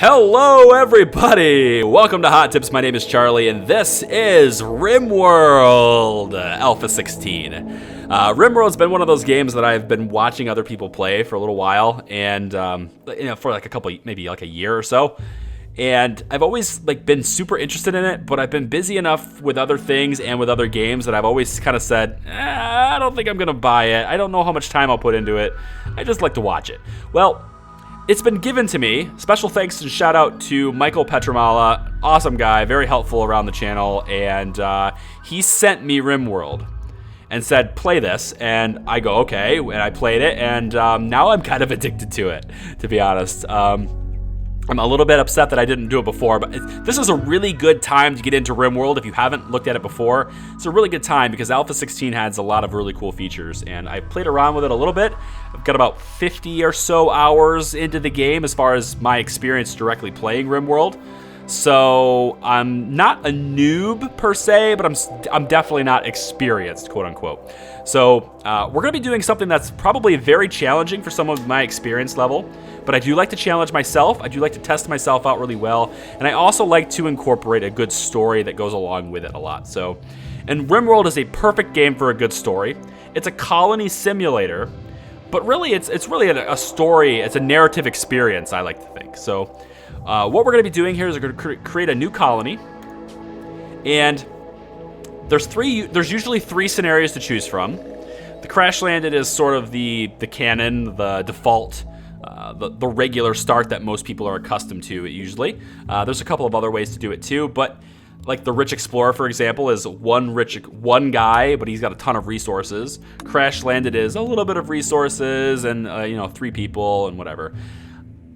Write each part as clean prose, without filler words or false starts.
Hello everybody! Welcome to Hot Tips. My name is Charlie and this is RIMWORLD Alpha 16. RIMWORLD's been one of those games that I've been watching other people play for a little while and for like a couple, maybe like a year or so. And I've always been super interested in it, but I've been busy enough with other things and with other games that I've always kind of said, I don't think I'm gonna buy it. I don't know how much time I'll put into it. I just like to watch it. Well, it's been given to me. Special thanks and shout out to Michael Petramala. Awesome guy, very helpful around the channel. And he sent me RIMWORLD and said, play this. And I go, okay. And I played it. And now I'm kind of addicted to it, to be honest. I'm a little bit upset that I didn't do it before, but this is a really good time to get into RIMWORLD if you haven't looked at it before. It's a really good time because Alpha 16 has a lot of really cool features, and I played around with it a little bit. I've got about 50 or so hours into the game as far as my experience directly playing RIMWORLD. So I'm not a noob per se, but I'm definitely not experienced, quote unquote. So we're gonna be doing something that's probably very challenging for someone with my experience level, but I do like to challenge myself. I do like to test myself out really well, and I also like to incorporate a good story that goes along with it a lot. So, and RIMWORLD is a perfect game for a good story. It's a colony simulator, but really it's really a story. It's a narrative experience, I like to think. So. What we're going to be doing here is we're going to create a new colony, and there's usually three scenarios to choose from. The crash landed is sort of the canon, the default, the regular start that most people are accustomed to usually. There's a couple of other ways to do it too, but like the rich explorer, for example, is one guy, but he's got a ton of resources. Crash landed is a little bit of resources and three people and whatever.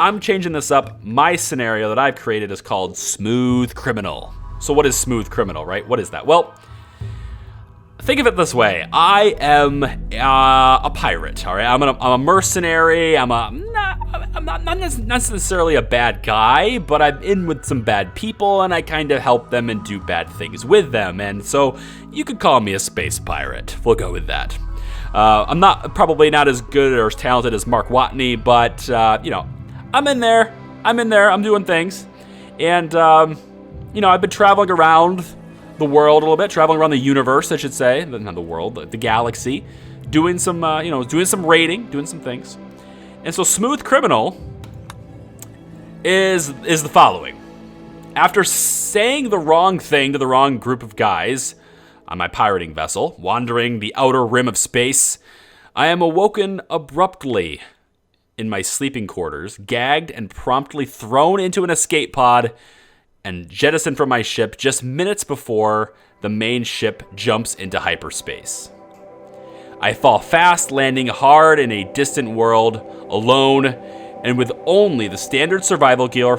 I'm changing this up. My scenario that I've created is called Smooth Criminal. So what is Smooth Criminal, right? What is that? Well, think of it this way. I am a pirate, all right? I'm a mercenary. I'm not necessarily a bad guy, but I'm in with some bad people, and I kind of help them and do bad things with them. And so you could call me a space pirate. We'll go with that. I'm probably not as good or as talented as Mark Watney, but I'm in there. I'm doing things. And, I've been traveling around the world a little bit, traveling around the universe, I should say. Not the world, the galaxy. Doing some raiding, doing some things. And so Smooth Criminal is the following. After saying the wrong thing to the wrong group of guys on my pirating vessel, wandering the outer rim of space, I am awoken abruptly in my sleeping quarters, gagged and promptly thrown into an escape pod and jettisoned from my ship just minutes before the main ship jumps into hyperspace. I fall fast, landing hard in a distant world, alone, and with only the standard survival gear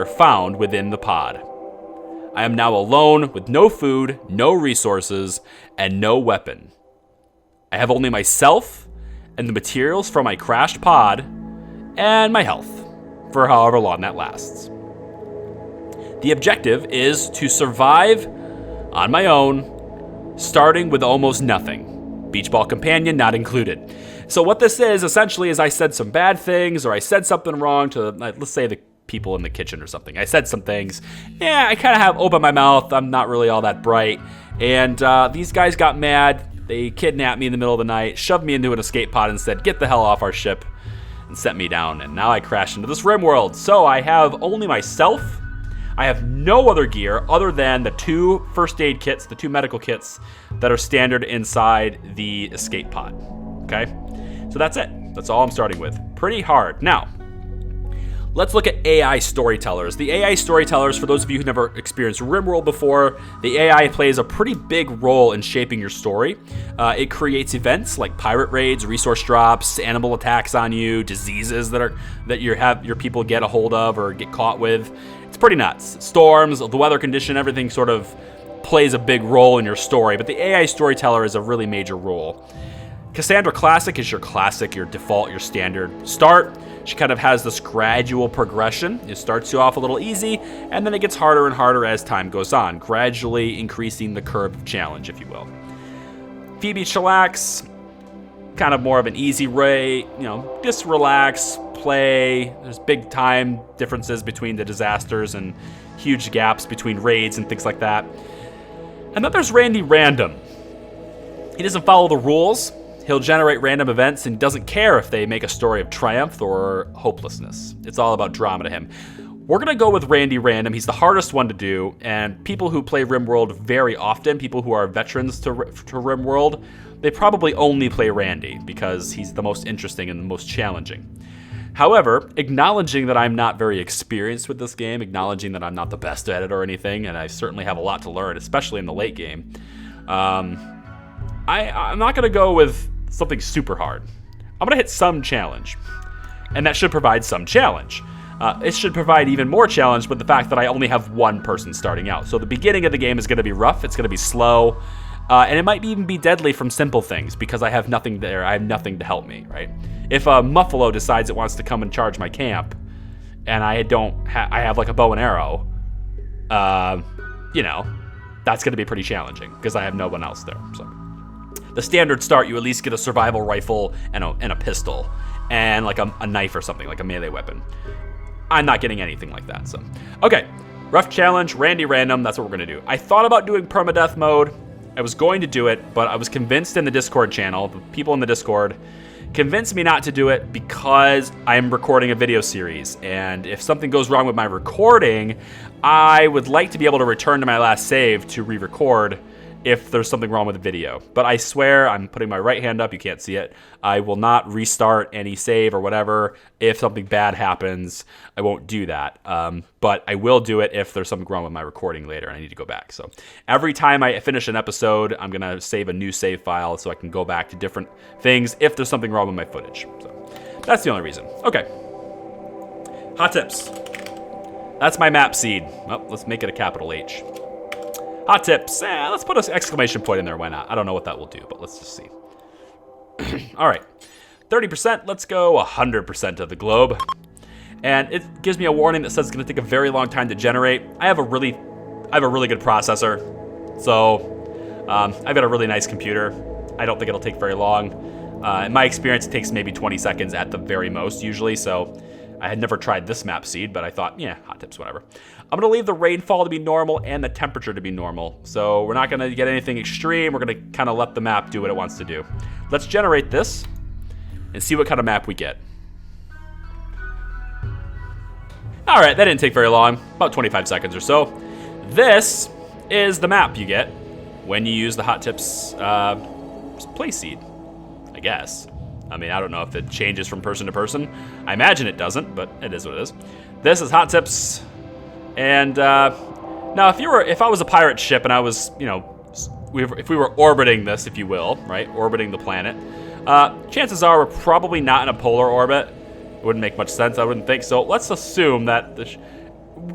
found within the pod. I am now alone with no food, no resources, and no weapon. I have only myself and the materials from my crashed pod, and my health, for however long that lasts. The objective is to survive on my own, starting with almost nothing. Beach ball companion not included. So what this is, essentially, is I said some bad things, or I said something wrong to, let's say, the people in the kitchen or something. I said some things. I kind of have opened my mouth. I'm not really all that bright. And these guys got mad. They kidnapped me in the middle of the night, shoved me into an escape pod and said, get the hell off our ship, and sent me down. And now I crashed into this RIMWORLD. So I have only myself. I have no other gear other than the two first aid kits, the two medical kits that are standard inside the escape pod. Okay? So that's it. That's all I'm starting with. Pretty hard. Now, let's look at AI storytellers. The AI storytellers, for those of you who never experienced RIMWORLD before, the AI plays a pretty big role in shaping your story. It creates events like pirate raids, resource drops, animal attacks on you, diseases that your people get a hold of or get caught with. It's pretty nuts. Storms, the weather condition, everything sort of plays a big role in your story, but the AI storyteller is a really major role. Cassandra Classic is your classic, your default, your standard start. She kind of has this gradual progression. It starts you off a little easy, and then it gets harder and harder as time goes on, gradually increasing the curve of challenge, if you will. Phoebe Chillax, kind of more of an easy rate, just relax, play. There's big time differences between the disasters and huge gaps between raids and things like that. And then there's Randy Random. He doesn't follow the rules. He'll generate random events and doesn't care if they make a story of triumph or hopelessness. It's all about drama to him. We're going to go with Randy Random. He's the hardest one to do, and people who play RimWorld very often, people who are veterans to RimWorld, they probably only play Randy because he's the most interesting and the most challenging. However, acknowledging that I'm not very experienced with this game, acknowledging that I'm not the best at it or anything, and I certainly have a lot to learn, especially in the late game, I'm not going to go with something super hard. I'm going to hit some challenge, and that should provide some challenge. It should provide even more challenge with the fact that I only have one person starting out. So the beginning of the game is going to be rough, it's going to be slow, and it might even be deadly from simple things because I have nothing there, I have nothing to help me, right? If a Muffalo decides it wants to come and charge my camp, and I have like a bow and arrow, that's going to be pretty challenging because I have no one else there. So the standard start, you at least get a survival rifle and a pistol and like a knife or something, like a melee weapon. I'm not getting anything like that, so. Okay, rough challenge, Randy Random, that's what we're gonna do. I thought about doing permadeath mode. I was going to do it, but I was convinced in the Discord channel, the people in the Discord, convinced me not to do it because I'm recording a video series. And if something goes wrong with my recording, I would like to be able to return to my last save to re-record if there's something wrong with the video. But I swear, I'm putting my right hand up, you can't see it. I will not restart any save or whatever. If something bad happens, I won't do that. But I will do it if there's something wrong with my recording later and I need to go back. So every time I finish an episode, I'm gonna save a new save file so I can go back to different things if there's something wrong with my footage. So that's the only reason. Okay, hot tips. That's my map seed. Well, let's make it a capital H. Hot tips. Let's put an exclamation point in there. Why not? I don't know what that will do, but let's just see. All right, 30%. Let's go 100% of the globe. And it gives me a warning that says it's going to take a very long time to generate. I have a really good processor, so I've got a really nice computer. I don't think it'll take very long. In my experience, it takes maybe 20 seconds at the very most usually. So I had never tried this map seed, but I thought, yeah, hot tips, whatever. I'm gonna leave the rainfall to be normal and the temperature to be normal. So we're not gonna get anything extreme. We're gonna kind of let the map do what it wants to do. Let's generate this and see what kind of map we get. All right, that didn't take very long, about 25 seconds or so. This is the map you get when you use the hot tips play seed, I guess. I mean, I don't know if it changes from person to person. I imagine it doesn't, but it is what it is. This is hot tips. And now if I was a pirate ship and I was, if we were orbiting this, if you will, right? Orbiting the planet, chances are we're probably not in a polar orbit. It wouldn't make much sense, I wouldn't think so. Let's assume that,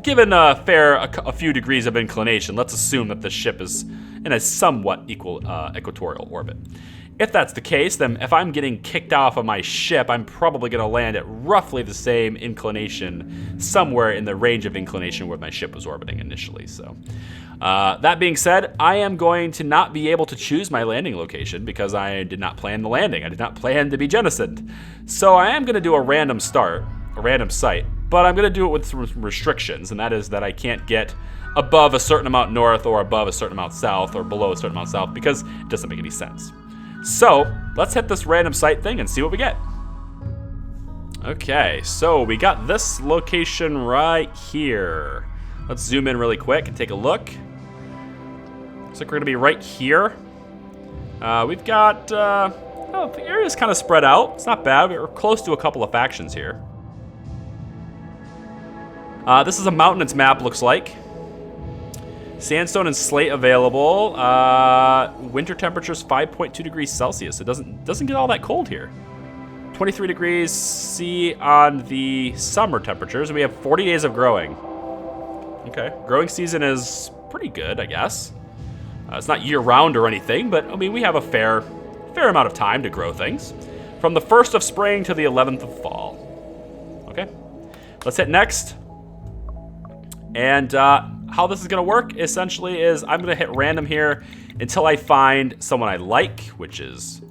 given a few degrees of inclination, let's assume that the ship is in a somewhat equatorial orbit. If that's the case, then if I'm getting kicked off of my ship, I'm probably going to land at roughly the same inclination, somewhere in the range of inclination where my ship was orbiting initially. So, that being said, I am going to not be able to choose my landing location because I did not plan the landing. I did not plan to be jettisoned. So I am going to do a random start, a random site, but I'm going to do it with some restrictions, and that is that I can't get above a certain amount north or above a certain amount south or below a certain amount south because it doesn't make any sense. So let's hit this random site thing and see what we get. Okay, so we got this location right here. Let's zoom in really quick and take a look. Looks like we're gonna be right here. We've got, the area's kind of spread out. It's not bad, we're close to a couple of factions here. This is a mountainous map, looks like. Sandstone and slate available. Winter temperatures 5.2 degrees Celsius. It doesn't get all that cold here. 23 degrees C on the summer temperatures, and we have 40 days of growing. Okay, growing season is pretty good, I guess. It's not year-round or anything, but I mean we have a fair amount of time to grow things. From the 1st of spring to the 11th of fall. Okay, let's hit next. And how this is gonna work essentially is I'm gonna hit random here until I find someone I like, which is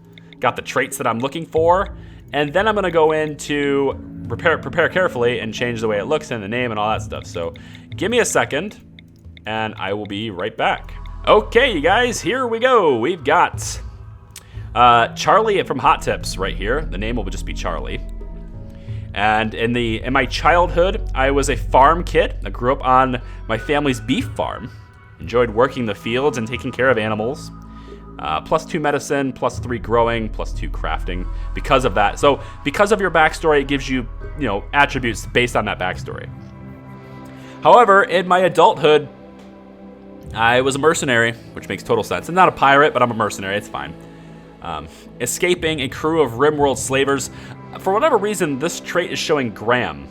got the traits that I'm looking for, and then I'm gonna go into prepare carefully and change the way it looks and the name and all that stuff. So give me a second, and I will be right back. Okay, you guys, here we go. We've got Charlie from Hot Tips right here. The name will just be Charlie. And in my childhood, I was a farm kid. I grew up on my family's beef farm. Enjoyed working the fields and taking care of animals. +2 medicine, +3 growing, +2 crafting because of that. So because of your backstory, it gives you, attributes based on that backstory. However, in my adulthood, I was a mercenary, which makes total sense. I'm not a pirate, but I'm a mercenary. It's fine. Escaping a crew of RimWorld slavers. For whatever reason, this trait is showing Graham,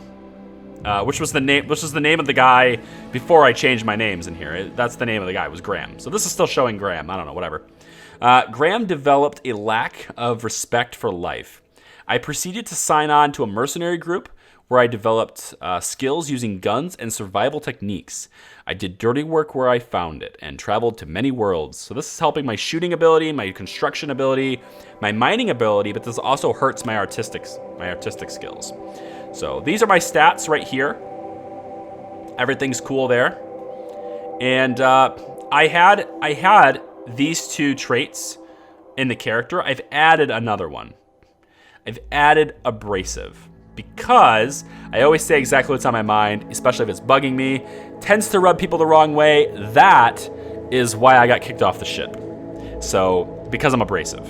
which was the name of the guy before I changed my names in here. That's the name of the guy, was Graham. So this is still showing Graham. I don't know, whatever. Graham developed a lack of respect for life. I proceeded to sign on to a mercenary group where I developed skills using guns and survival techniques. I did dirty work where I found it and traveled to many worlds. So this is helping my shooting ability, my construction ability, my mining ability, but this also hurts my artistic skills. So these are my stats right here. Everything's cool there. And I had these two traits in the character. I've added another one. I've added abrasive. Because I always say exactly what's on my mind, especially if it's bugging me, tends to rub people the wrong way. That is why I got kicked off the ship. So, because I'm abrasive.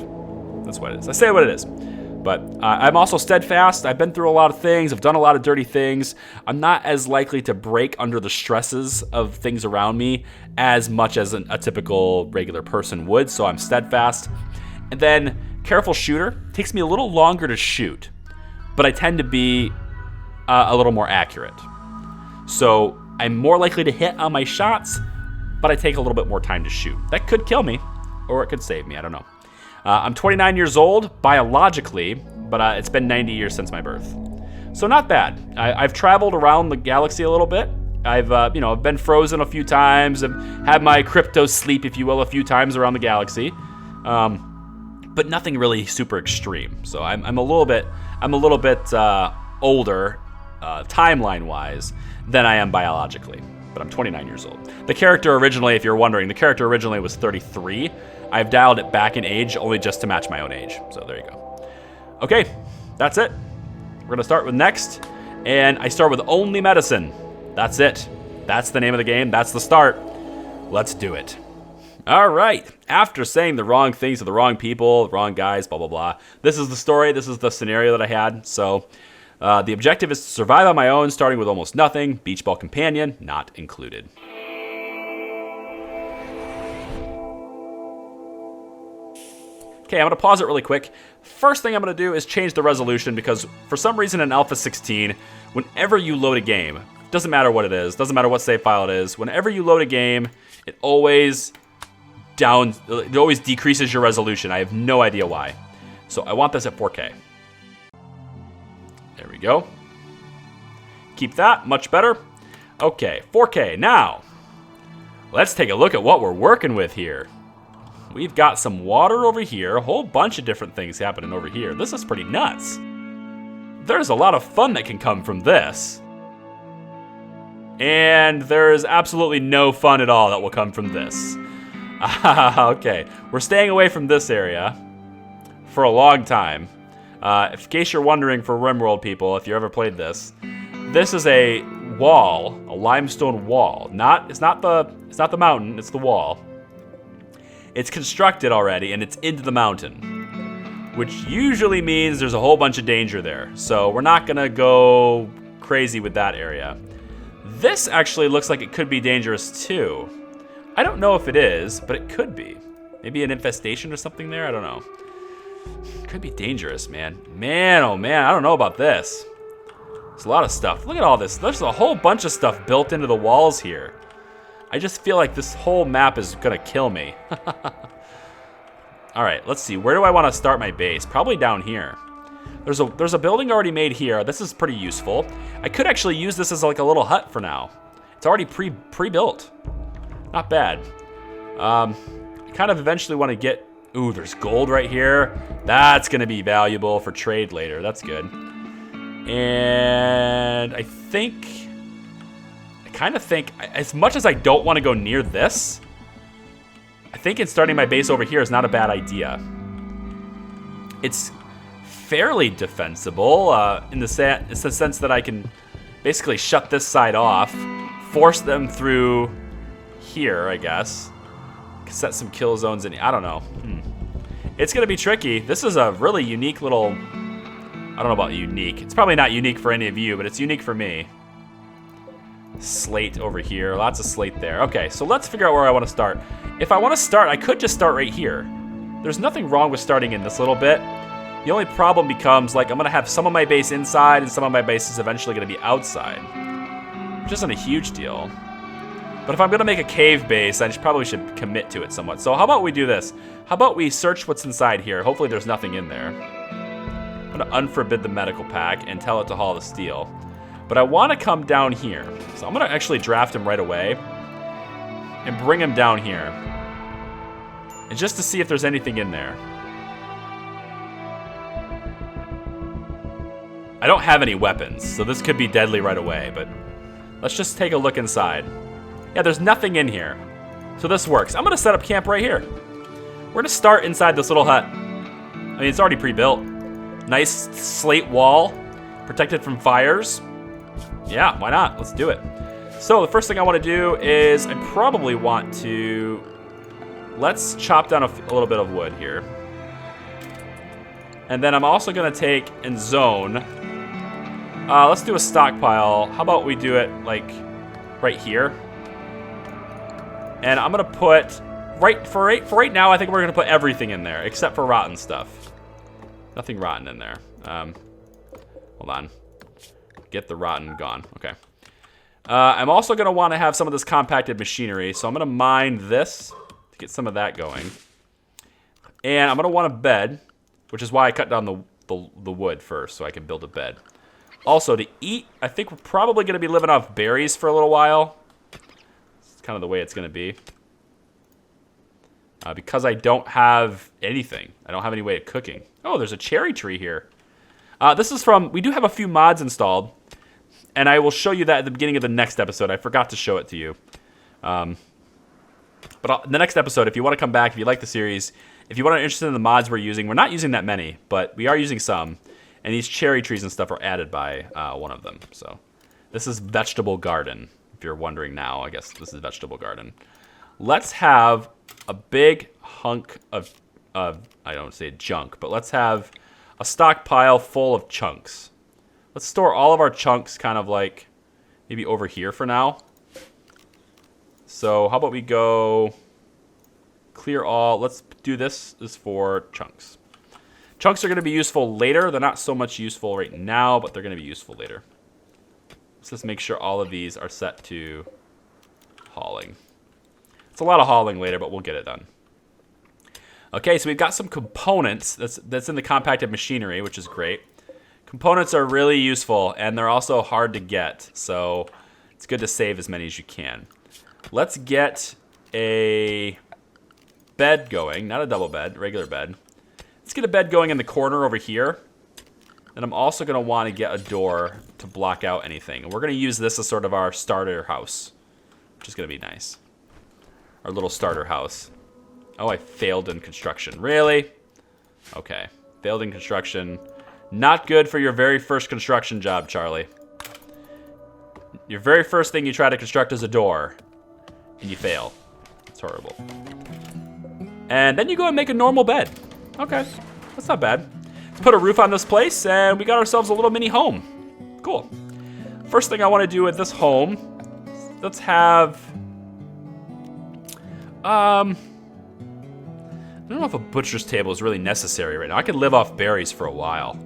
That's what it is. I say what it is. But I'm also steadfast. I've been through a lot of things. I've done a lot of dirty things. I'm not as likely to break under the stresses of things around me as much as a typical regular person would. So I'm steadfast. And then, careful shooter. Takes me a little longer to shoot, but I tend to be a little more accurate. So I'm more likely to hit on my shots, but I take a little bit more time to shoot. That could kill me, or it could save me, I don't know. I'm 29 years old, biologically, but it's been 90 years since my birth. So not bad. I've traveled around the galaxy a little bit. I've been frozen a few times, and had my crypto sleep, if you will, a few times around the galaxy. But nothing really super extreme. So I'm a little bit older, timeline-wise, than I am biologically. But I'm 29 years old. The character originally, if you're wondering, was 33. I've dialed it back in age only just to match my own age. So there you go. Okay, that's it. We're gonna start with next, and I start with only medicine. That's it. That's the name of the game. That's the start. Let's do it. All right. After saying the wrong things to the wrong people, the wrong guys, blah, blah, blah. This is the story. This is the scenario that I had. So the objective is to survive on my own, starting with almost nothing. Beach ball companion, not included. Okay, I'm going to pause it really quick. First thing I'm going to do is change the resolution because for some reason in Alpha 16, whenever you load a game, doesn't matter what it is, doesn't matter what save file it is, whenever you load a game, it always decreases your resolution. I have no idea why. So I want this at 4K. There we go. Keep that, much better. Okay, 4K. Now, let's take a look at what we're working with here. We've got some water over here, a whole bunch of different things happening over here. This is pretty nuts. There's a lot of fun that can come from this. And there is absolutely no fun at all that will come from this. Okay, we're staying away from this area for a long time. In case you're wondering, for RimWorld people, if you ever played this is a wall, a limestone wall. It's not the mountain, it's the wall. It's constructed already, and it's into the mountain, which usually means there's a whole bunch of danger there. So we're not gonna go crazy with that area. This actually looks like it could be dangerous too. I don't know if it is, but it could be. Maybe an infestation or something there, I don't know. It could be dangerous, man. Man, oh man, I don't know about this. There's a lot of stuff. Look at all this. There's a whole bunch of stuff built into the walls here. I just feel like this whole map is gonna kill me. All right, let's see. Where do I want to start my base? Probably down here. There's a building already made here. This is pretty useful. I could actually use this as like a little hut for now. It's already pre-built. Not bad. I kind of eventually want to get Ooh, there's gold right here. That's going to be valuable for trade later. That's good. And I kind of think, as much as I don't want to go near this, I think in starting my base over here is not a bad idea. It's fairly defensible in the sense that I can basically shut this side off, force them through here, I guess. Set some kill zones in. I don't know. It's going to be tricky. This is a really unique little... I don't know about unique. It's probably not unique for any of you, but it's unique for me. Slate over here. Lots of slate there. Okay, so let's figure out where I want to start. If I want to start, I could just start right here. There's nothing wrong with starting in this little bit. The only problem becomes, like, I'm going to have some of my base inside and some of my base is eventually going to be outside. Which isn't a huge deal. But if I'm going to make a cave base, I probably should commit to it somewhat. So how about we do this? How about we search what's inside here? Hopefully there's nothing in there. I'm going to unforbid the medical pack and tell it to haul the steel. But I want to come down here. So I'm going to actually draft him right away and bring him down here. And just to see if there's anything in there. I don't have any weapons, so this could be deadly right away, but let's just take a look inside. Yeah, there's nothing in here. So this works. I'm going to set up camp right here. We're going to start inside this little hut. I mean, it's already pre-built. Nice slate wall, protected from fires. Yeah, why not? Let's do it. So the first thing I want to do is I probably want to... Let's chop down a little bit of wood here. And then I'm also going to take and zone... let's do a stockpile. How about we do it, like, right here? And I'm going to put, for right now, I think we're going to put everything in there, except for rotten stuff. Nothing rotten in there. Hold on. Get the rotten gone. Okay. I'm also going to want to have some of this compacted machinery, so I'm going to mine this to get some of that going. And I'm going to want a bed, which is why I cut down the wood first, so I can build a bed. Also, to eat, I think we're probably going to be living off berries for a little while. It's kind of the way it's going to be. Because I don't have anything. I don't have any way of cooking. Oh, there's a cherry tree here. This is from... We do have a few mods installed. And I will show you that at the beginning of the next episode. I forgot to show it to you. But in the next episode, if you want to come back, if you like the series, if you want to be interested in the mods we're using, we're not using that many, but we are using some. And these cherry trees and stuff are added by one of them. So this is vegetable garden. If you're wondering now, I guess this is vegetable garden. Let's have a big hunk of I don't say junk, but let's have a stockpile full of chunks. Let's store all of our chunks kind of like maybe over here for now. So how about we go clear all. Let's do this is for chunks. Chunks are going to be useful later. They're not so much useful right now, but they're going to be useful later. Let's just make sure all of these are set to hauling. It's a lot of hauling later, but we'll get it done. Okay, so we've got some components that's in the compacted machinery, which is great. Components are really useful, and they're also hard to get, so it's good to save as many as you can. Let's get a bed going, not a double bed, regular bed. Let's get a bed going in the corner over here. And I'm also going to want to get a door to block out anything. And we're going to use this as sort of our starter house, which is going to be nice. Our little starter house. Oh, I failed in construction. Really? Okay. Failed in construction. Not good for your very first construction job, Charlie. Your very first thing you try to construct is a door. And you fail. It's horrible. And then you go and make a normal bed. Okay. That's not bad. Let's put a roof on this place, and we got ourselves a little mini home. Cool. First thing I want to do with this home, let's have... I don't know if a butcher's table is really necessary right now. I could live off berries for a while.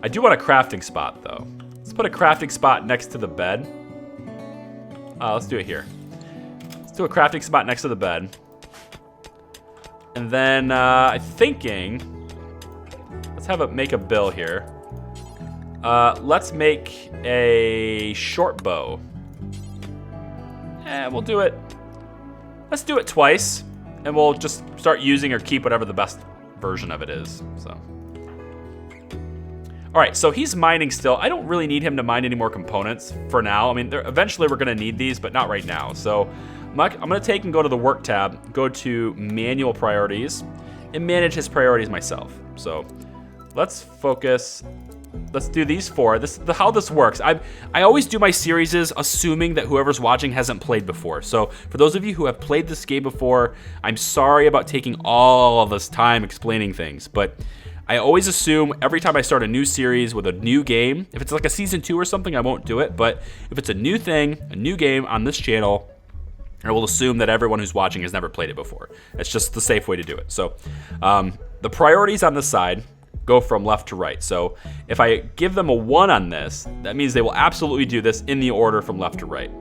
I do want a crafting spot, though. Let's put a crafting spot next to the bed. Let's do it here. Let's do a crafting spot next to the bed. And then, I'm thinking... Let's have it make a bill here. Let's make a short bow. We'll do it... Let's do it twice. and we'll just start using or keep whatever the best version of it is. So, all right, so he's mining still. I don't really need him to mine any more components for now. I mean, eventually we're gonna need these, but not right now. So I'm gonna take and go to the work tab, go to manual priorities, and manage his priorities myself. So let's focus. Let's do these 4. How this works. I always do my series assuming that whoever's watching hasn't played before. So for those of you who have played this game before, I'm sorry about taking all of this time explaining things, but I always assume every time I start a new series with a new game, if it's like a season 2 or something, I won't do it. But if it's a new thing, a new game on this channel, I will assume that everyone who's watching has never played it before. It's just the safe way to do it. So the priorities on this side go from left to right. So if I give them a 1 on this, that means they will absolutely do this in the order from left to right.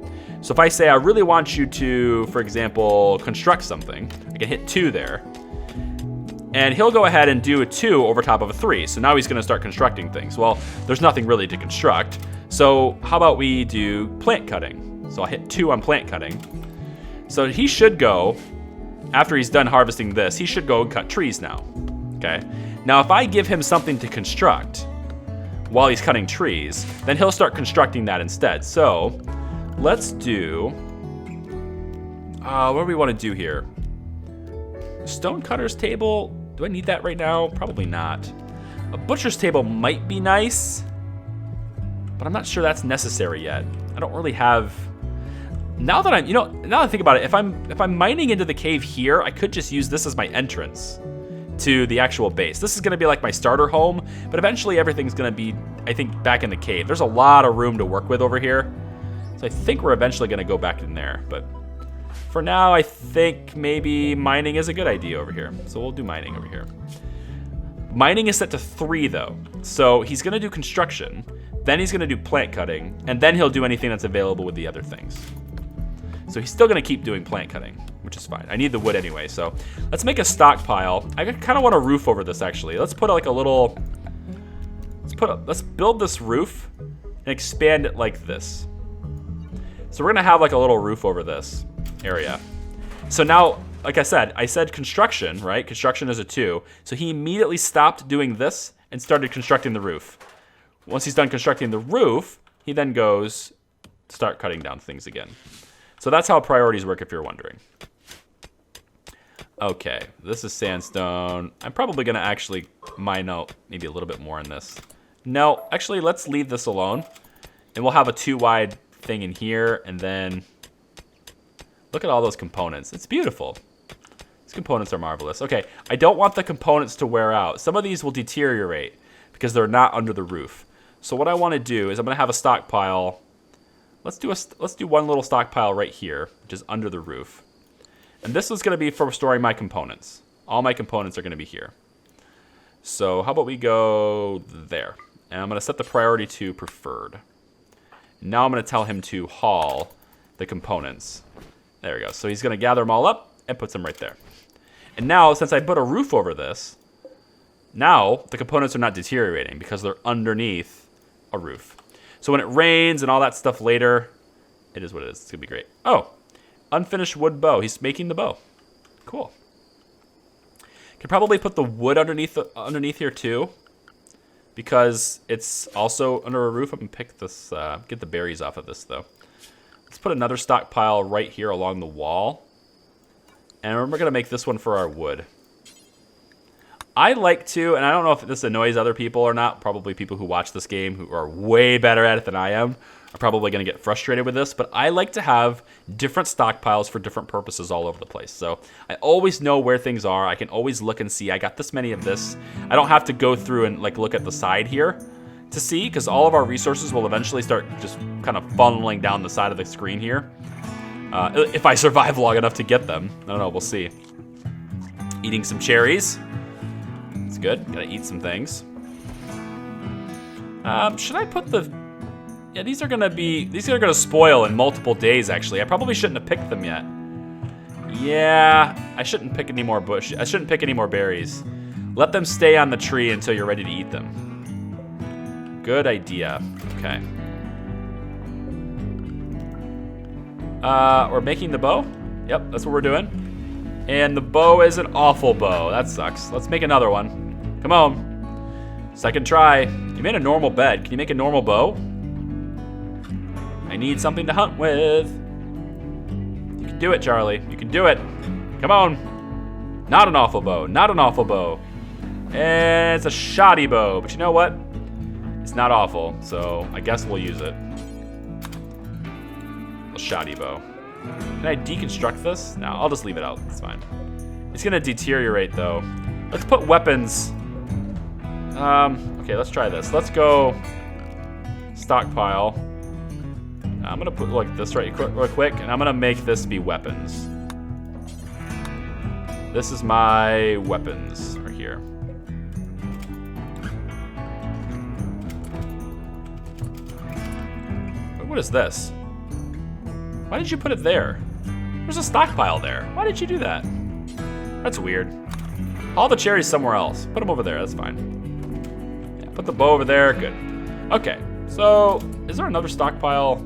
So if I say I really want you to, for example, construct something, I can hit 2 there. And he'll go ahead and do a 2 over top of a 3. So now he's gonna start constructing things. Well, there's nothing really to construct. So how about we do plant cutting? So I'll hit 2 on plant cutting. So he should go, after he's done harvesting this, he should go and cut trees now, okay? Now, if I give him something to construct while he's cutting trees, then he'll start constructing that instead. So let's do, what do we want to do here? Stonecutter's table, do I need that right now? Probably not. A butcher's table might be nice, but I'm not sure that's necessary yet. I don't really have, now that I think about it, if I'm mining into the cave here, I could just use this as my entrance to the actual base. This is gonna be like my starter home, but eventually everything's gonna be, I think, back in the cave. There's a lot of room to work with over here. So I think we're eventually gonna go back in there, but for now, I think maybe mining is a good idea over here. So we'll do mining over here. Mining is set to 3 though. So he's gonna do construction, then he's gonna do plant cutting, and then he'll do anything that's available with the other things. So he's still gonna keep doing plant cutting, which is fine. I need the wood anyway, so let's make a stockpile. I kind of want a roof over this actually. Let's put like a little, let's build this roof and expand it like this. So we're gonna have like a little roof over this area. So now, like I said construction, right? Construction is a 2. So he immediately stopped doing this and started constructing the roof. Once he's done constructing the roof, he then goes to start cutting down things again. So that's how priorities work if you're wondering. Okay, this is sandstone. I'm probably gonna actually mine out maybe a little bit more in this. No, actually let's leave this alone. And we'll have a 2 wide thing in here, and then look at all those components. It's beautiful. These components are marvelous. Okay, I don't want the components to wear out. Some of these will deteriorate because they're not under the roof. So what I wanna do is I'm gonna have a stockpile. Let's do one little stockpile right here, which is under the roof. And this is gonna be for storing my components. All my components are gonna be here. So how about we go there? And I'm gonna set the priority to preferred. Now I'm gonna tell him to haul the components. There we go. So he's gonna gather them all up and puts them right there. And now, since I put a roof over this, now the components are not deteriorating because they're underneath a roof. So when it rains and all that stuff later, it is what it is. It's gonna be great. Oh, unfinished wood bow. He's making the bow. Cool. Can probably put the wood underneath here too, because it's also under a roof. I'm gonna pick this, get the berries off of this though. Let's put another stockpile right here along the wall. And we're gonna make this one for our wood. I like to, and I don't know if this annoys other people or not, probably people who watch this game who are way better at it than I am are probably gonna get frustrated with this, but I like to have different stockpiles for different purposes all over the place. So I always know where things are. I can always look and see, I got this many of this. I don't have to go through and like look at the side here to see, because all of our resources will eventually start just kind of funneling down the side of the screen here. If I survive long enough to get them. I don't know, we'll see. Eating some cherries. It's good, gotta eat some things. Should I put the, yeah, these are gonna spoil in multiple days actually. I probably shouldn't have picked them yet. Yeah, I shouldn't pick any more I shouldn't pick any more berries. Let them stay on the tree until you're ready to eat them. Good idea, okay. We're making the bow. Yep, that's what we're doing. And the bow is an awful bow. That sucks. Let's make another one. Come on. Second try. You made a normal bed. Can you make a normal bow? I need something to hunt with. You can do it, Charlie. You can do it. Come on. Not an awful bow. Not an awful bow. And it's a shoddy bow. But you know what? It's not awful. So I guess we'll use it. A shoddy bow. Can I deconstruct this? No, I'll just leave it out. It's fine. It's gonna deteriorate though. Let's put weapons. Okay, let's try this. Let's go stockpile. I'm gonna put like this real quick, and I'm gonna make this be weapons. This is my weapons right here. What is this? Why did you put it there? There's a stockpile there. Why did you do that? That's weird. Haul the cherries somewhere else. Put them over there, that's fine. Yeah, put the bow over there, good. Okay, so is there another stockpile?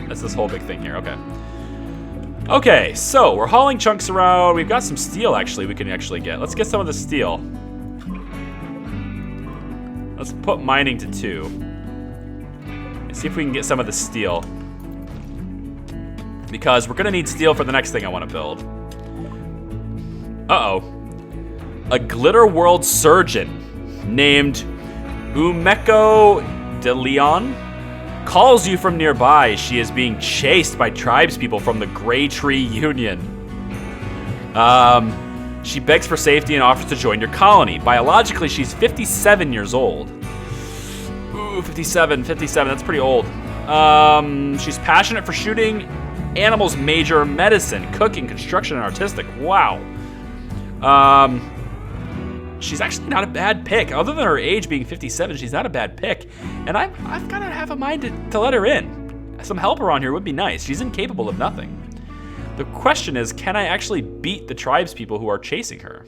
That's this whole big thing here, okay. Okay, so we're hauling chunks around. We've got some steel actually we can actually get. Let's get some of the steel. Let's put mining to 2. And see if we can get some of the steel. Because we're gonna need steel for the next thing I wanna build. Uh-oh. A glitter world surgeon named Umeko de Leon calls you from nearby. She is being chased by tribespeople from the Grey Tree Union. She begs for safety and offers to join your colony. Biologically, she's 57 years old. Ooh, 57, that's pretty old. She's passionate for shooting, animals, major medicine, cooking, construction, and artistic. Wow. She's actually not a bad pick. Other than her age being 57, she's not a bad pick. And I've kind of have a mind to let her in. Some help around here would be nice. She's incapable of nothing. The question is, can I actually beat the tribespeople who are chasing her?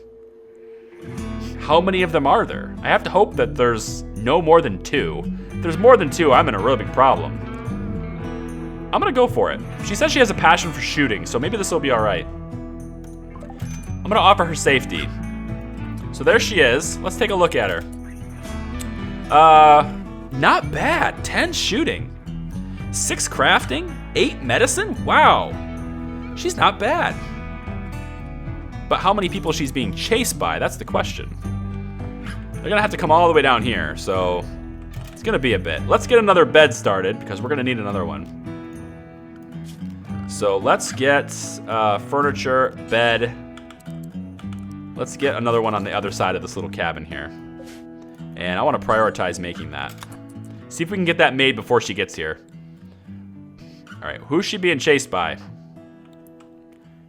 How many of them are there? I have to hope that there's no more than 2. If there's more than 2, I'm in a really big problem. I'm gonna go for it. She says she has a passion for shooting, so maybe this will be all right. I'm gonna offer her safety. So there she is. Let's take a look at her. Not bad. 10 shooting. 6 crafting. 8 medicine. Wow. She's not bad. But how many people she's being chased by? That's the question. They're gonna have to come all the way down here, so it's gonna be a bit. Let's get another bed started because we're gonna need another one. So let's get furniture, bed. Let's get another one on the other side of this little cabin here. And I want to prioritize making that. See if we can get that made before she gets here. All right, who's she being chased by?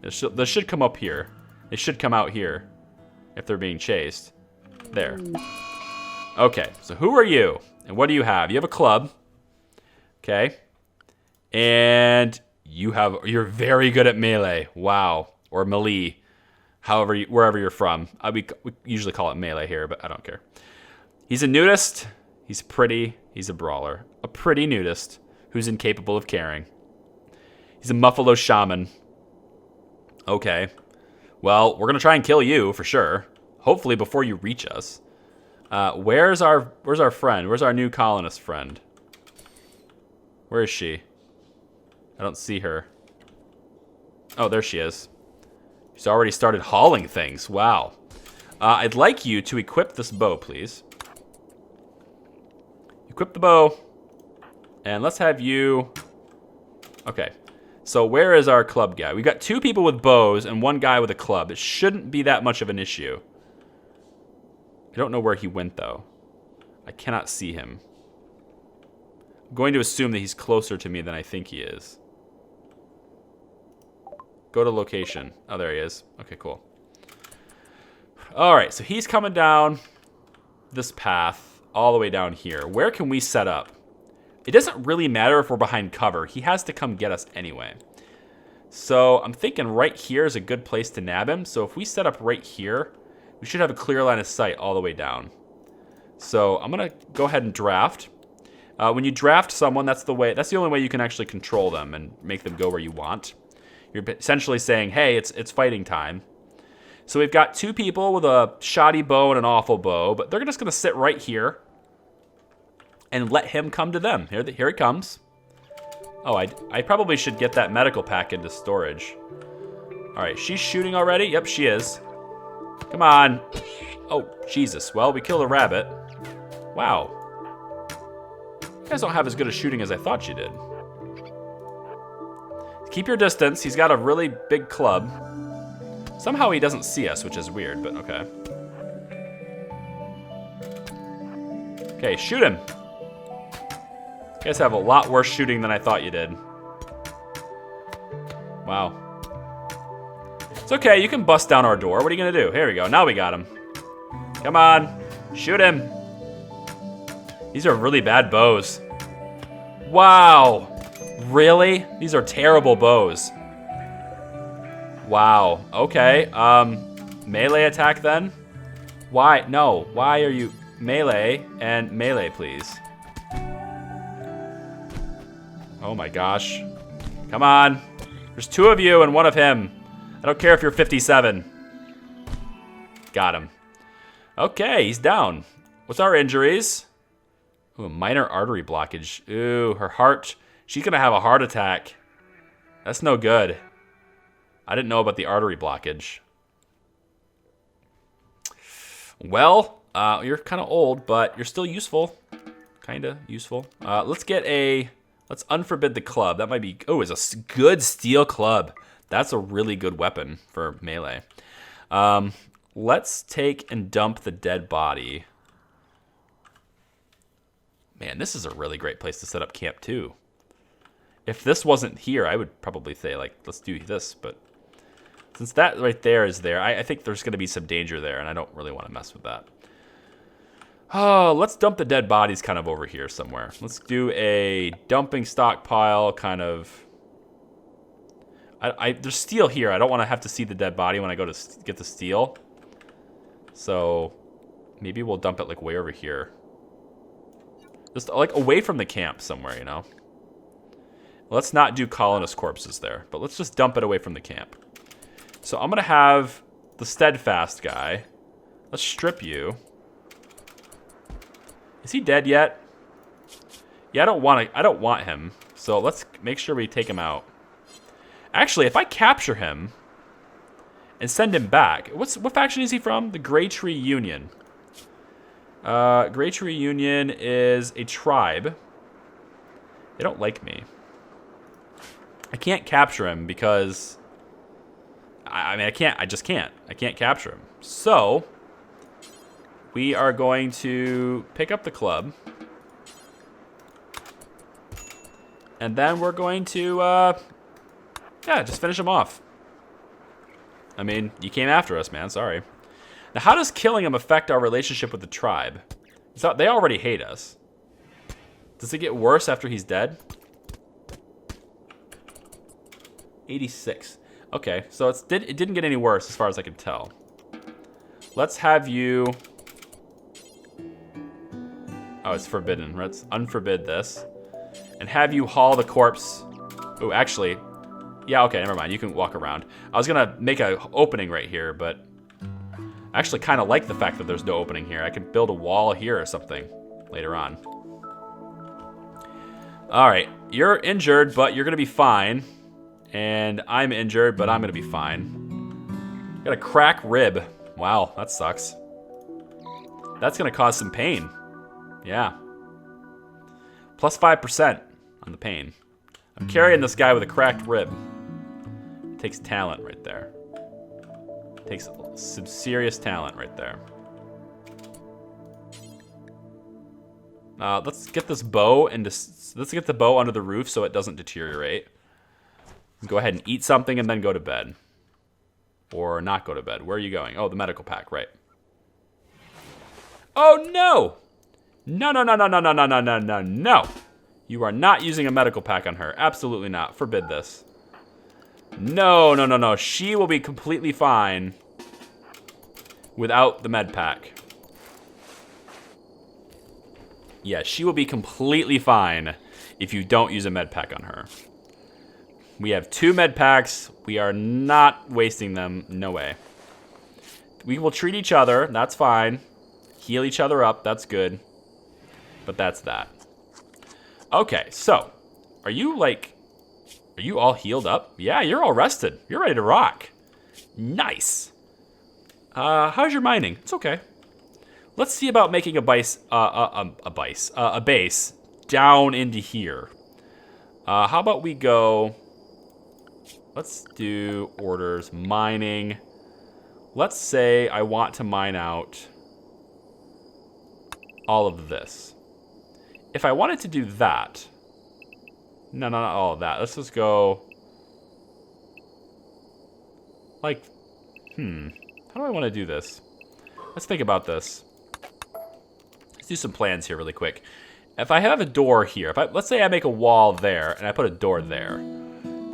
This should come up here. They should come out here if they're being chased. There. Okay, so who are you? And what do you have? You have a club. Okay. And you're very good at melee. Wow. Or melee. However, wherever you're from. We usually call it melee here, but I don't care. He's a nudist. He's pretty. He's a brawler. A pretty nudist who's incapable of caring. He's a Muffalo shaman. Okay. Well, we're gonna try and kill you for sure. Hopefully before you reach us. Where's our friend? Where's our new colonist friend? Where is she? I don't see her. Oh, there she is. She's already started hauling things. Wow. I'd like you to equip this bow, please. Equip the bow. And let's have you... Okay. So where is our club guy? We've got 2 people with bows and 1 guy with a club. It shouldn't be that much of an issue. I don't know where he went, though. I cannot see him. I'm going to assume that he's closer to me than I think he is. Go to location. Oh, there he is. Okay, cool. All right, so he's coming down this path all the way down here. Where can we set up? It doesn't really matter if we're behind cover. He has to come get us anyway. So I'm thinking right here is a good place to nab him. So if we set up right here, we should have a clear line of sight all the way down. So I'm gonna go ahead and draft. When you draft someone, that's the only way you can actually control them and make them go where you want. You're essentially saying, hey, it's fighting time. So we've got 2 people with a shoddy bow and an awful bow, but they're just going to sit right here and let him come to them. Here he comes. Oh, I probably should get that medical pack into storage. All right, she's shooting already? Yep, she is. Come on. Oh, Jesus. Well, we killed a rabbit. Wow. You guys don't have as good a shooting as I thought you did. Keep your distance. He's got a really big club. Somehow he doesn't see us, which is weird, but okay. Okay, shoot him. You guys have a lot worse shooting than I thought you did. Wow. It's okay, you can bust down our door. What are you gonna do? Here we go, now we got him. Come on, shoot him. These are really bad bows. Wow, really? These are terrible bows. Wow, okay, melee attack then? Why, no, why are you, melee and melee please. Oh my gosh, come on. There's 2 of you and 1 of him. I don't care if you're 57. Got him. Okay, he's down. What's our injuries? Ooh, a minor artery blockage. Ooh, her heart. She's gonna have a heart attack. That's no good. I didn't know about the artery blockage. Well, you're kind of old, but you're still useful. Kinda useful. Let's unforbid the club. That might be, oh, it's a good steel club. That's a really good weapon for melee. Let's take and dump the dead body. Man, this is a really great place to set up camp too. If this wasn't here, I would probably say, like, let's do this, but since that right there is there, I think there's gonna be some danger there, and I don't really want to mess with that. Oh, let's dump the dead bodies kind of over here somewhere. Let's do a dumping stockpile kind of. There's steel here. I don't want to have to see the dead body when I go to get the steel. So maybe we'll dump it like way over here. Just like away from the camp somewhere, you know. Let's not do colonist corpses there, but let's just dump it away from the camp. So I'm gonna have the steadfast guy. Let's strip you. Is he dead yet? Yeah, I don't want him. So let's make sure we take him out. Actually, if I capture him and send him back, what faction is he from? The Grey Tree Union. Grey Tree Union is a tribe. They don't like me. I can't capture him because I mean, I just can't. I can't capture him. So we are going to pick up the club. And then we're going to, yeah, just finish him off. I mean, you came after us, man. Sorry. Now, how does killing him affect our relationship with the tribe? So they already hate us. Does it get worse after he's dead? 86. Okay, so it didn't get any worse as far as I can tell. Let's have you... Oh, it's forbidden. Let's unforbid this. And have you haul the corpse... Oh, actually... Yeah, okay, never mind. You can walk around. I was going to make an opening right here, but... I actually kind of like the fact that there's no opening here. I could build a wall here or something later on. Alright, you're injured, but you're going to be fine. And I'm injured, but I'm going to be fine. Got a cracked rib. Wow, that sucks. That's going to cause some pain. Yeah. Plus 5% on the pain. I'm carrying this guy with a cracked rib. Takes talent right there. Takes some serious talent right there. Let's get this bow and let's get the bow under the roof so it doesn't deteriorate. Go ahead and eat something and then go to bed. Or not go to bed. Where are you going? Oh, the medical pack, right. Oh, no! No, no, no, no, no, no, no, no, no, no, no. You are not using a medical pack on her. Absolutely not. Forbid this. No, no, no, no. She will be completely fine without the med pack. Yeah, she will be completely fine if you don't use a med pack on her. We have 2 med packs. We are not wasting them. No way. We will treat each other. That's fine. Heal each other up. That's good. But that's that. Okay, so are you all healed up? Yeah, you're all rested. You're ready to rock. Nice. How's your mining? It's okay. Let's see about making a base down into here. How about we go? Let's do orders mining. Let's say I want to mine out all of this. If I wanted to do that, no, not all of that. Let's just go like, how do I want to do this? Let's think about this. Let's do some plans here really quick. If I have a door here, let's say I make a wall there and I put a door there,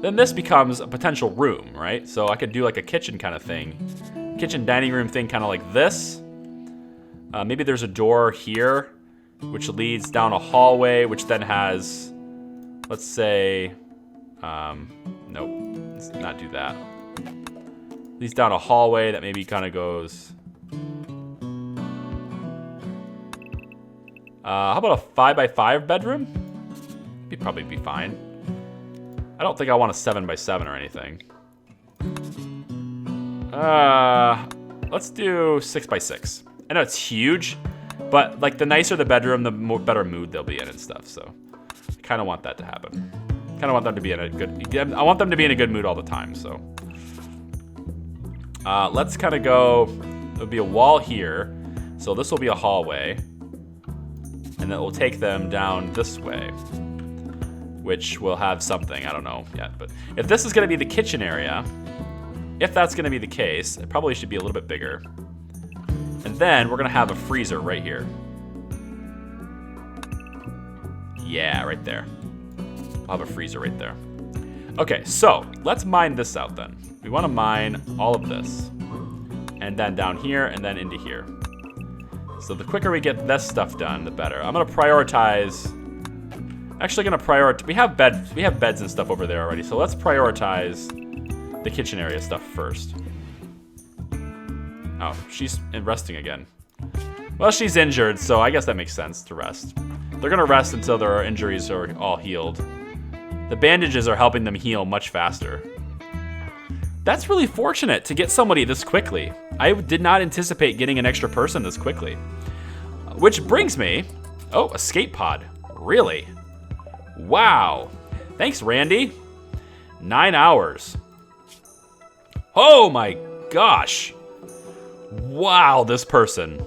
then this becomes a potential room, right? So I could do like a kitchen kind of thing. Kitchen dining room thing, kind of like this. Maybe there's a door here, which leads down a hallway, which then has, let's say, nope, let's not do that. Leads down a hallway that maybe kind of goes. How about a 5x5 bedroom? It'd probably be fine. I don't think I want a 7x7 or anything. Let's do 6x6. I know it's huge, but like the nicer the bedroom, the better mood they'll be in and stuff. So I kind of want that to happen. Kind of want them to be in a good. I want them to be in a good mood all the time. So let's kind of go. There'll be a wall here, so this will be a hallway, and then we'll take them down this way, which will have something. I don't know yet, but if this is going to be the kitchen area. If that's going to be the case, it probably should be a little bit bigger. And then we're going to have a freezer right here. Yeah, right there. I'll have a freezer right there. Okay, so let's mine this out then. We want to mine all of this. And then down here and then into here. So the quicker we get this stuff done, the better. I'm going to prioritize. Actually going to prioritize. We have beds and stuff over there already. So let's prioritize the kitchen area stuff first. Oh, she's resting again. Well, she's injured, so I guess that makes sense to rest. They're gonna rest until their injuries are all healed. The bandages are helping them heal much faster. That's really fortunate to get somebody this quickly. I did not anticipate getting an extra person this quickly. Which brings me, oh, escape pod. Really? Wow. Thanks, Randy. 9 hours. Oh my gosh. Wow, this person.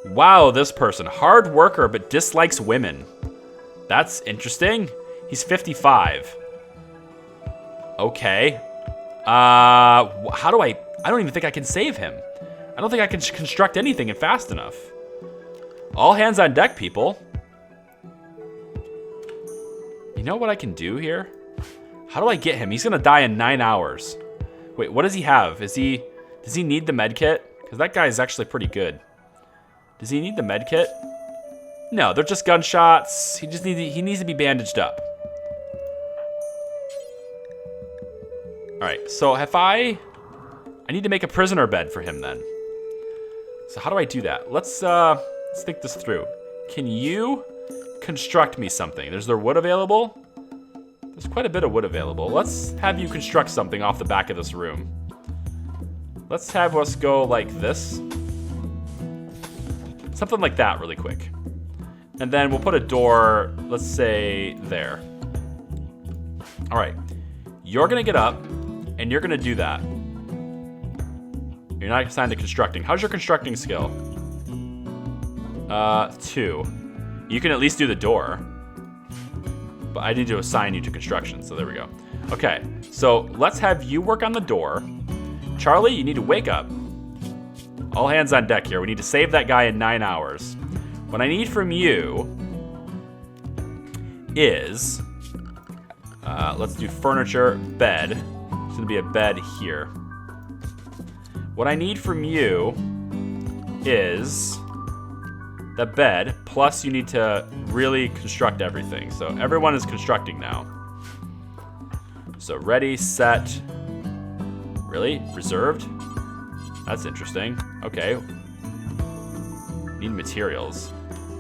Wow, this person. Hard worker, but dislikes women. That's interesting. He's 55. Okay. How do I don't even think I can save him. I don't think I can construct anything fast enough. All hands on deck, people. You know what I can do here? How do I get him? He's gonna die in 9 hours. Wait, what does he have? Does he need the med kit? Because that guy is actually pretty good. Does he need the med kit? No, they're just gunshots. He needs to be bandaged up. All right, so if I need to make a prisoner bed for him then. So how do I do that? Let's think this through. Can you construct me something? Is there wood available? There's quite a bit of wood available. Let's have you construct something off the back of this room. Let's have us go like this. Something like that really quick. And then we'll put a door, let's say, there. All right. You're going to get up, and you're going to do that. You're not assigned to constructing. How's your constructing skill? 2. You can at least do the door. But I need to assign you to construction, so there we go. Okay, so let's have you work on the door. Charlie, you need to wake up. All hands on deck here. We need to save that guy in 9 hours. What I need from you is, let's do furniture, bed. There's gonna be a bed here. What I need from you is the bed, plus you need to really construct everything. So everyone is constructing now. So ready, set, really? Reserved? That's interesting. Okay. Need materials.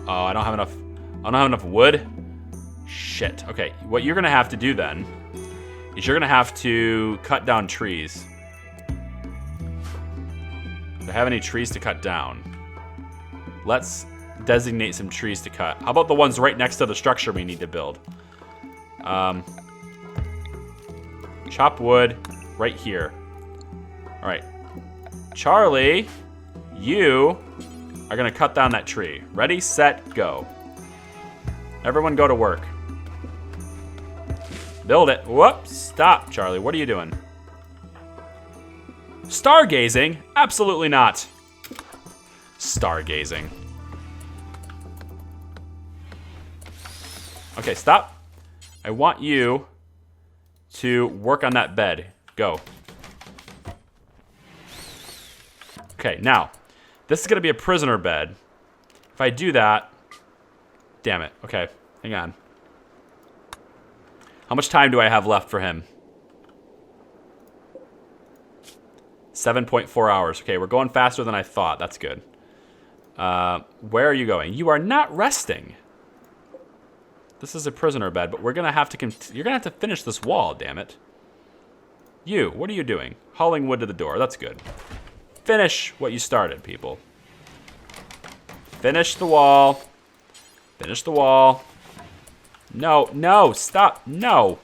Oh, I don't have enough. I don't have enough wood. Shit. Okay, what you're gonna have to do then is you're gonna have to cut down trees. Do I have any trees to cut down? Let's designate some trees to cut. How about the ones right next to the structure we need to build? Chop wood right here. All right. Charlie, you are gonna cut down that tree. Ready, set, go. Everyone go to work. Build it. Whoops, stop, Charlie. What are you doing? Stargazing? Absolutely not. Stargazing. Okay, stop. I want you to work on that bed. Go. Okay, now, this is gonna be a prisoner bed. If I do that, damn it. Okay, hang on. How much time do I have left for him? 7.4 hours. Okay, we're going faster than I thought. That's good. Where are you going? You are not resting. This is a prisoner bed, but we're gonna have to. You're gonna have to finish this wall. Damn it. You. What are you doing? Hauling wood to the door. That's good. Finish what you started, people. Finish the wall. Finish the wall. No, no, stop, no.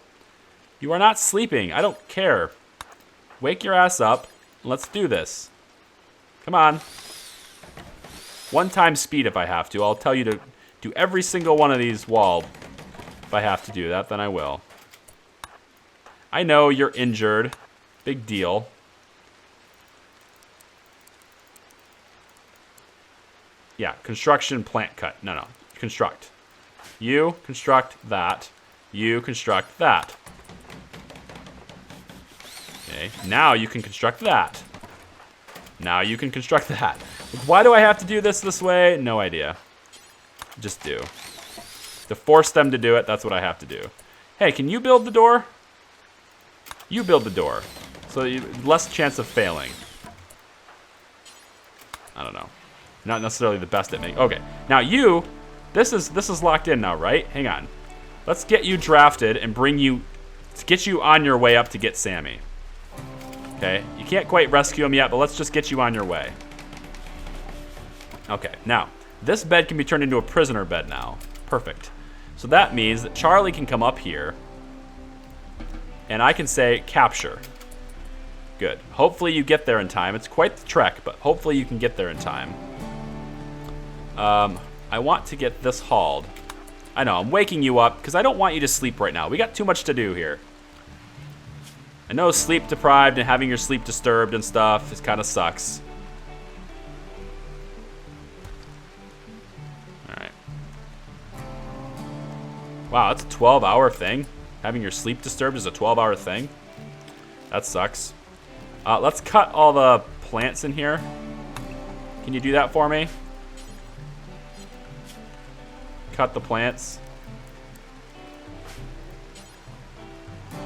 You are not sleeping, I don't care. Wake your ass up, let's do this. Come on. 1 time speed if I have to. I'll tell you to do every single one of these walls. If I have to do that, then I will. I know you're injured. Big deal. Yeah, construction, plant cut. No, construct. You construct that. You construct that. Okay, now you can construct that. Now you can construct that. Why do I have to do this way? No idea. Just do. To force them to do it, that's what I have to do. Hey, can you build the door? You build the door. So you less chance of failing. I don't know. Not necessarily the best at making. Okay, now you. This is locked in now, right? Hang on. Let's get you drafted and get you on your way up to get Sammy. Okay, you can't quite rescue him yet, but let's just get you on your way. Okay, now, this bed can be turned into a prisoner bed now. Perfect. So that means that Charlie can come up here, and I can say, capture. Good. Hopefully you get there in time. It's quite the trek, but hopefully you can get there in time. I want to get this hauled. I know, I'm waking you up because I don't want you to sleep right now. We got too much to do here. I know sleep deprived and having your sleep disturbed and stuff, it kind of sucks. Alright. Wow, that's a 12-hour thing. Having your sleep disturbed is a 12-hour thing. That sucks. Let's cut all the plants in here. Can you do that for me? Cut the plants.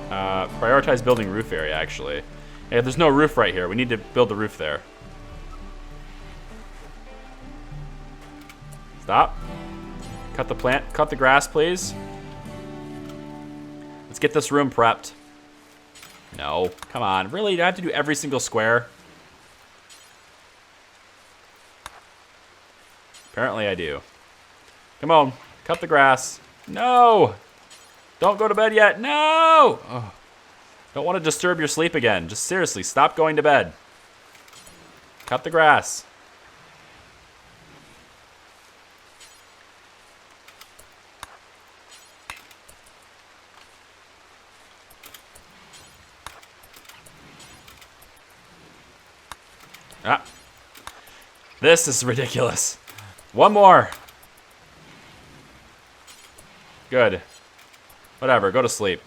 Prioritize building roof area, actually. Hey, there's no roof right here. We need to build the roof there. Stop. Cut the plant. Cut the grass, please. Let's get this room prepped. No, come on. Really? Do I have to do every single square? Apparently I do. Come on, cut the grass. No! Don't go to bed yet. No! Oh. Don't want to disturb your sleep again. Just seriously, stop going to bed. Cut the grass. Ah. This is ridiculous. One more. Good. Whatever, go to sleep.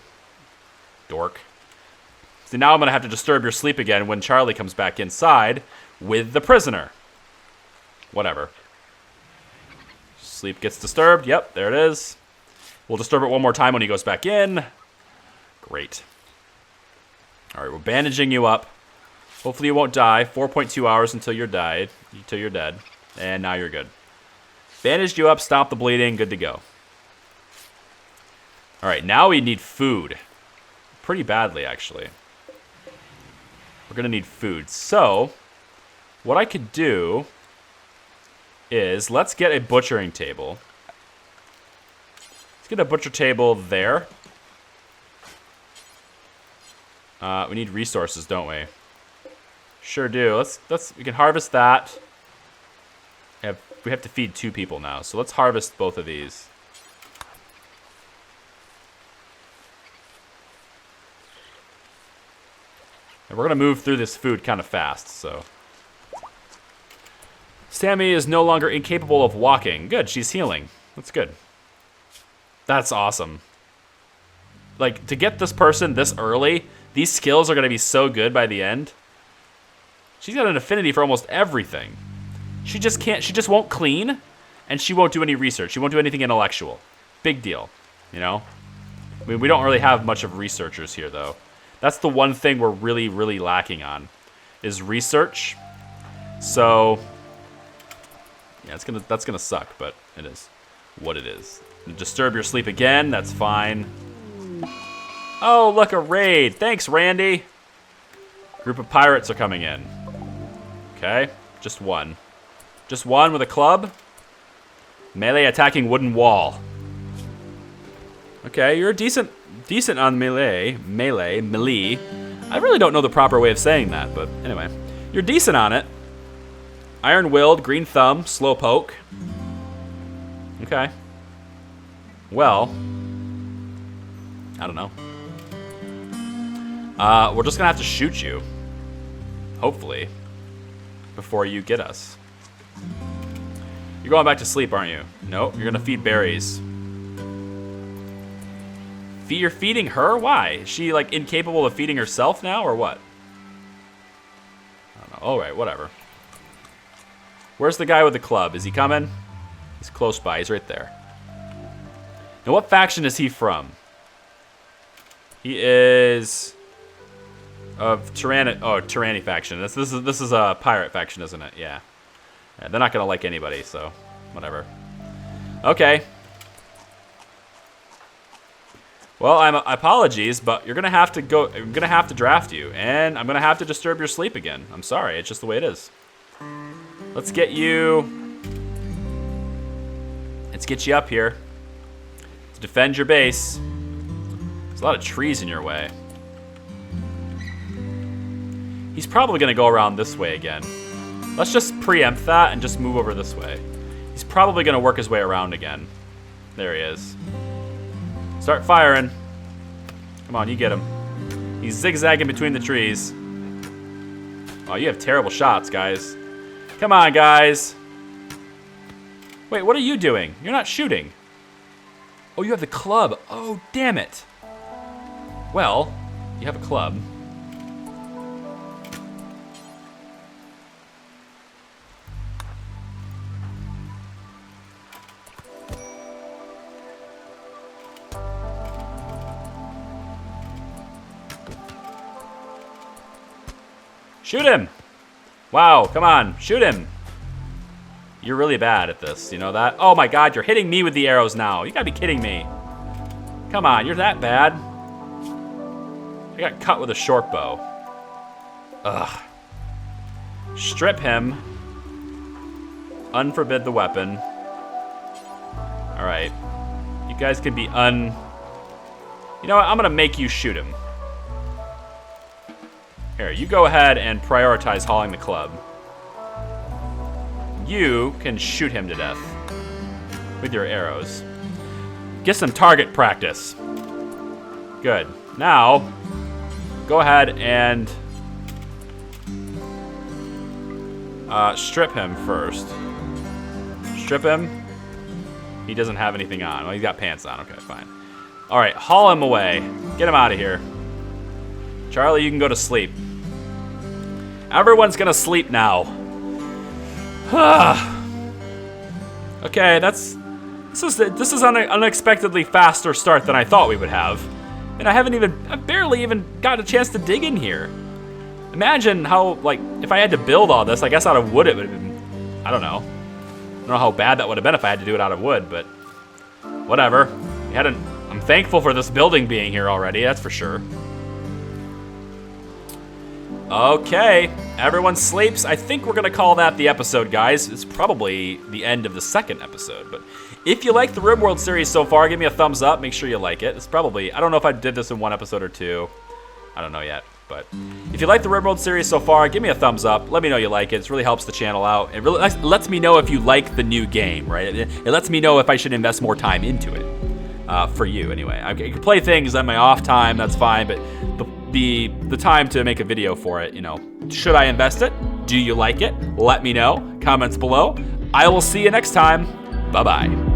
Dork. See, now I'm going to have to disturb your sleep again when Charlie comes back inside with the prisoner. Whatever. Sleep gets disturbed. Yep, there it is. We'll disturb it one more time when he goes back in. Great. All right, we're bandaging you up. Hopefully you won't die. 4.2 hours until you're dead. And now you're good. Bandaged you up, stop the bleeding, good to go. Alright, now we need food. Pretty badly, actually. We're gonna need food. So, what I could do is, let's get a butchering table. Let's get a butcher table there. We need resources, don't we? Sure do. We can harvest that. We have to feed 2 people now, so let's harvest both of these. And we're gonna move through this food kind of fast, so. Sammy is no longer incapable of walking. Good, she's healing. That's good. That's awesome. Like, to get this person this early, these skills are gonna be so good by the end. She's got an affinity for almost everything. She just won't clean, and she won't do any research. She won't do anything intellectual. Big deal, you know? I mean, we don't really have much of researchers here, though. That's the one thing we're really, really lacking on, is research. So, yeah, that's gonna suck, but it is what it is. Disturb your sleep again, that's fine. Oh, look, a raid. Thanks, Randy. Group of pirates are coming in. Okay, just one. Just one with a club. Melee attacking wooden wall. Okay, you're decent on melee. I really don't know the proper way of saying that, but anyway. You're decent on it. Iron-willed, green thumb, slow poke. Okay. Well, I don't know. We're just gonna have to shoot you. Hopefully. Before you get us. You're going back to sleep, aren't you? Nope, you're gonna feed berries. You're feeding her? Why? Is she, like, incapable of feeding herself now, or what? I don't know. Alright, whatever. Where's the guy with the club? Is he coming? He's close by. He's right there. Now, what faction is he from? He is of Tyranny faction. This is a pirate faction, isn't it? Yeah. They're not gonna like anybody, so whatever. Okay. Well, apologies, but you're gonna have to go. I'm gonna have to draft you, and I'm gonna have to disturb your sleep again. I'm sorry. It's just the way it is. Let's get you. Let's get you up here to defend your base. There's a lot of trees in your way. He's probably gonna go around this way again. Let's just preempt that and just move over this way. He's probably gonna work his way around again. There he is. Start firing. Come on, you get him. He's zigzagging between the trees. Oh, you have terrible shots, guys. Come on, guys. Wait, what are you doing? You're not shooting. Oh, you have the club. Oh, damn it. Well, you have a club. Shoot him! Wow, come on, shoot him! You're really bad at this, you know that? Oh my god, you're hitting me with the arrows now. You gotta be kidding me. Come on, you're that bad? I got cut with a short bow. Ugh. Strip him. Unforbid the weapon. Alright. You guys can be You know what, I'm gonna make you shoot him. Here, you go ahead and prioritize hauling the club. You can shoot him to death with your arrows. Get some target practice. Good. Now, go ahead and strip him first. Strip him. He doesn't have anything on. Well, he's got pants on. Okay, fine. All right, haul him away. Get him out of here. Charlie, you can go to sleep. Everyone's gonna sleep now. Okay, this is an unexpectedly faster start than I thought we would have, and I barely even got a chance to dig in here. Imagine how, like, if I had to build all this, I guess out of wood it would have been, I don't know. I don't know how bad that would have been if I had to do it out of wood, but whatever. I'm thankful for this building being here already, that's for sure. Okay, everyone sleeps. I think we're gonna call that the episode, guys. It's probably the end of the second episode, but if you like the RimWorld series so far, give me a thumbs up. Make sure you like it. It's probably, I don't know if I did this in one episode or two. I don't know yet, but if you like the RimWorld series so far, give me a thumbs up. Let me know you like it. It really helps the channel out. It really lets me know if you like the new game, right? It lets me know if I should invest more time into it. For you, anyway. I can play things on my off time, that's fine, but the time to make a video for it, you know, should I invest it? Do you like it? Let me know. Comments below. I will see you next time. Bye-bye.